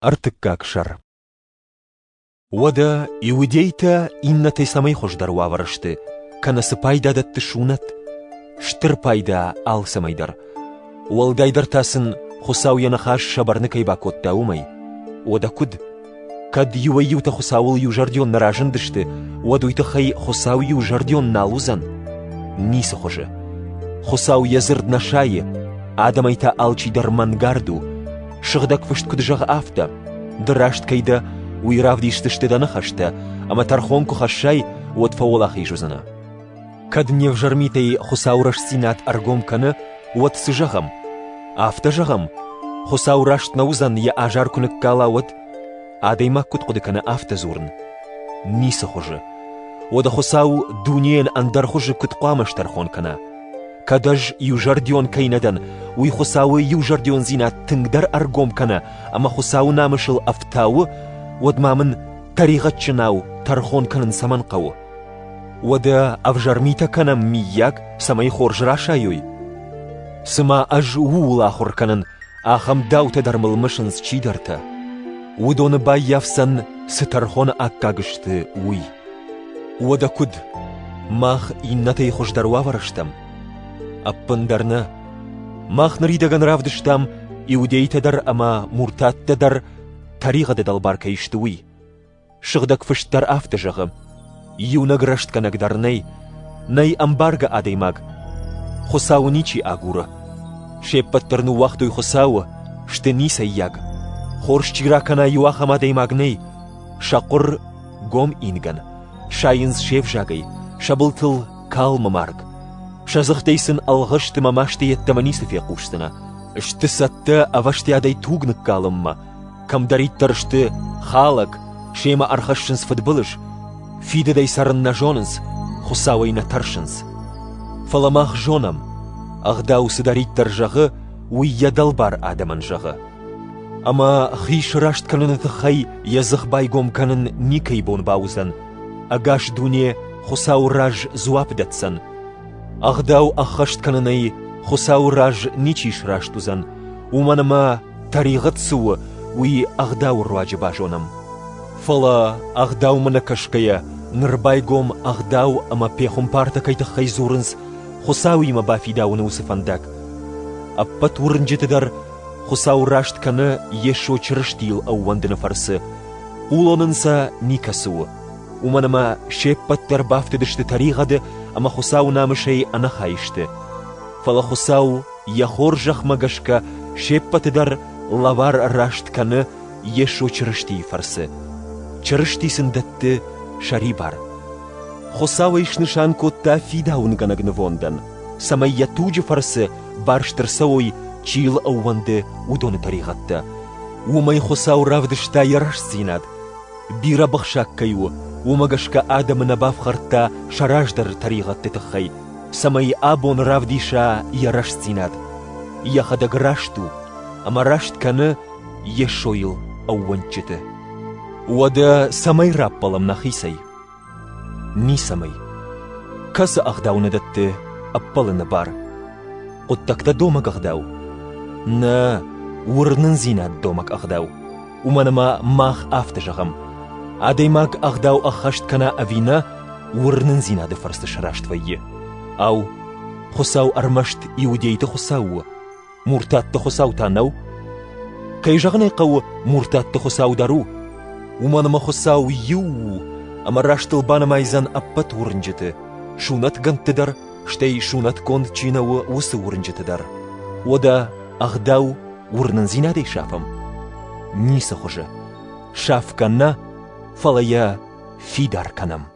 Артыккакшар. Ода иудейта иннатай самай хош даруаварышты, канасы пайда датты шунат, штыр пайда ал самайдар. Уалдайдар тасын хусау янахаш шабарны кайбакот даумай. Ода куд. Кад юта хусаул южардион наражын дышты, одуйта хай хусау южардион налузан. Ниса хоже. Хусау язырд нашайы, адамайта алчидар мангарду, шыгдак фышт кудыжаг афта, дырашт кайда уйравдиштышты данахашта, ама тархонку хашай от фаулахи жузана. Кад не вжармитай хусаураш синат аргом каны, от сыжагам, афта жагам, хусаурашт наузан я ажар кунык калауат, адаймак кут кудыканы афта зурн. Ниса хоже. Ода хусау дуниен андар хоже кут қамаш тархон кана. Кадаж южардион кайнадан, уй хусауы южардион зина тыңдар аргом кана, ама хусау намышыл афтауы, од мамын тарихатчынау тархон канын саман қауы. Ода авжармита канам мияк самай хоржыраша юй. Сыма аж ула хор канын, ахам даута дармылмышынс чидарта. Удоны бай явсан сытархон аккагышты уй. Ода куд, мах иннатай хошдаруа варыштам. Аппындарны, мах наридаган равдыштам, иудейтадар ама муртаттадар тарихады далбар кайышты уй. Шыгдак фыштар афты жағы, юнаграшт канагдарнай, най амбарга адаймаг, хосау ничи агура. Шеппаттарну вахтуй хосау, шты ниса яг. Хоршчира кана юахам адаймагнай, шақур гом инган, шайынс шев жагай, шабылтыл калма марг. Шазықтайсын алғышты мамашты еттаманисов яқуштына. Шты сатты авашты адай тугнық калымма. Камдариттарышты халак, шема архашшынс фытбылыш, фидедай сарынна жонынс, хусауайна таршынс. Фаламах жонам, ағдау сыдариттар жағы, уйя далбар адаман жағы. Ама хиш рашт каныны хай язық байгом канын никай бон баузан, агаш дуне хусау раж зуап датсан. Ағдау ахашт канынай хусау раж ничиш раштузан, уманама тарихат суы, уи ағдау руаджы бажонам. Фала ағдау мына кашкая, нырбайгом ағдау ама пехум парта кайта хайзурынс, хусау има бафидауны усыфандак. Аппат урынжетідар, хусау рашт каны ешо чырыштил ауандыны фарсы. Улонынса никасуы. Уманама шеппаттар бафтыдышты тарихады, ама хусау намышай анахайышты. Фала хусау яхор жахмагашка шеппатыдар лавар рашт каны ешо чырышти фарсы. Чырышти сындатты шари бар. Хусау ишнышан котта фидаун ганагны вондан. Самай ятуджы фарсы барштырсауй чил ауанды удоны тарихатта. Умай хусау равдышта яраш зинад. Бира бахшак каю, умагашка адамына бафхарта шараждар тарихатты тахай. Самай абон равдиша яраш зинад. Яхадаг рашту, ама рашт каны ешоил ауанчыты. Уада самай раппалам нахисай. Ни самай. Касы ағдауны датты аппалыны бар. Оттакта домак ағдау. На урнын зинат домак ағдау. Уманама мах афты жағам. Адаймак ағдау ахашт кана авина урнын зинады фарсты шараштвайы. Ау, хусау армашт иудейті хусауы. Муртатты хусау танау. Кай жағынай қауы муртатты хусау дару. Уманама хусау ю, ама раштыл банамайзан аппат урынжыты. Шунат ганттыдар, штай шунат конд чинауы усы урынжытыдар. Ода ағдау урнын зинадей шафам. Ниса хожа. Шаф канна, фалая фидар канам.